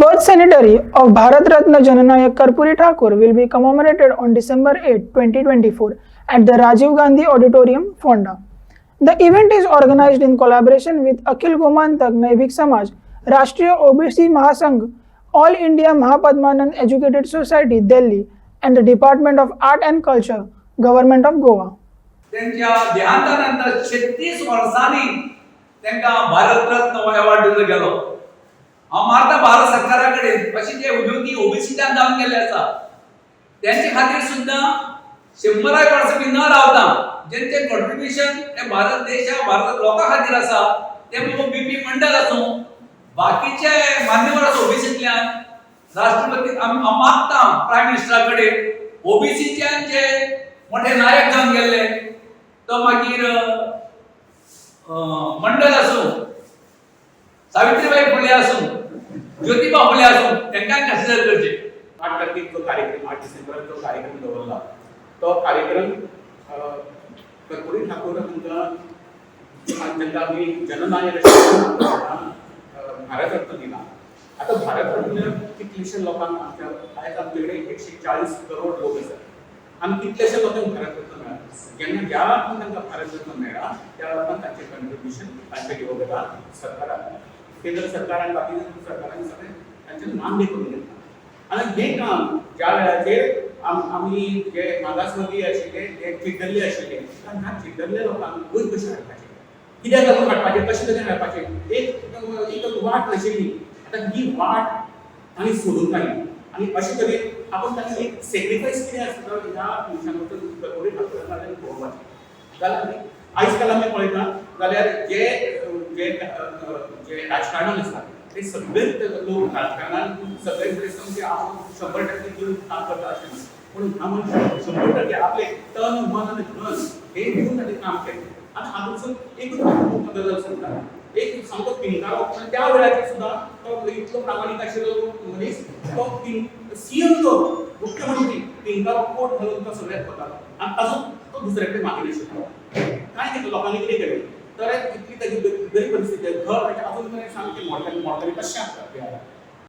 birth centenary of Bharat Ratna Jananayak Karpuri Thakur will be commemorated on December 8, 2024 at the Rajiv Gandhi Auditorium, Fonda. The event is organized in collaboration with Akhil Gomantak Naivik Samaj, Rashtriya OBC Mahasangh, All India Mahapadmanand Educated Society, Delhi, and the Department of Art and Culture, Government of Goa. त्यांच्या देहांतानंतर 36 वर्सांनी त्यांना Bharat Ratna award दिलो गेलो. हांव मारता भारत सरकाराकडे अशी जे उद्योगी ओबीसीच्यान जावन गेले आसा त्यांचे खातीर सुद्धा 100 वर्सां बी न रावता जेंचे कॉन्ट्रिब्यूशन हे भारत देशा भारत लोकां खातीर आसा ते बीपी मंडल आसूं बाकीचे मान्यवर आसा ओबीसींतल्यान राष्ट्रपती मागता प्रायम मिनिस्टराकडे ओबीसीच्यान जे मोठे नायक जावन गेल्ले तो मागीर मंडल आसूं सावित्रीबाई फुले आसूं ज्योतिबा फुले आसूं तांकां कन्सिडर करचे. 8 तारखेक तो कार्यक्रम 8 डिसेंबराक तो कार्यक्रम दवरला. तो कार्यक्रम कर्पुरी ठाकूर तांकां आमी जननायक भारत रत्न दिला. आता भारत रत्न कितलेशे लोकांक आयज आमचे कडेन 140 करोड लोक आसात आनी कितलेशे लोकांक भारत रत्न मेळ्ळा. जेन्ना ज्या लोकांक तांकां भारत रत्न मेळ्ळा त्या लोकांक तांचे कंट्रिब्युशन तांचे योगदान सरकारान केंद्र सरकार आणि बाकी सरकारांनी सगळे तांचे मान्य करून घेतला. आणि हे काम ज्या वेळाचेर आमी जे मागासवर्गीय आशिल्ले जे चिड्डल्ले आशिल्ले ह्या चिड्डल्ले लोकांक वयर कशें हाडपाचें कित्याक लागून हाडपाचें कशें तरेन हाडपाचें एक वाट नाशिल्ली. आतां ही वाट आमी सोदून काडली आनी अशे तरेन आपूण ताका एक सॅक्रिफायस कितें आसता ह्या मनशांक कर्पुरी ठाकूरान पळोवपाचें जाल्यार आयज काल आमी पळयता जाल्यार जे जे जे राजकारणान आसा ते सगळे लोक राजकारणान सगळे कडेन म्हणजे हांव 100% दिवन काम करता अशें ना पूण ह्या मनशान 100% आपले तन मन आनी धन हे दिवन ताणें काम केलें. आनी हातूंतसून एकूच गजाल सांगता एक सामको पिंगारो त्या वेळाचेर सुद्दां तो इतलो प्रामाणीक आशिल्लो मनीस तो सीएम तो मुख्यमंत्री पिंगारो कोट घालून तो सगळ्याक करतालो आनी ताजो तो दुसरे कडेन मागिनाशिल्लो. काय केलें लोकांनी कितें केलें तर इतली ताजी गरीब परिस्थिती घर अजून मेरेन सामकी मोडकरी तशें आसता.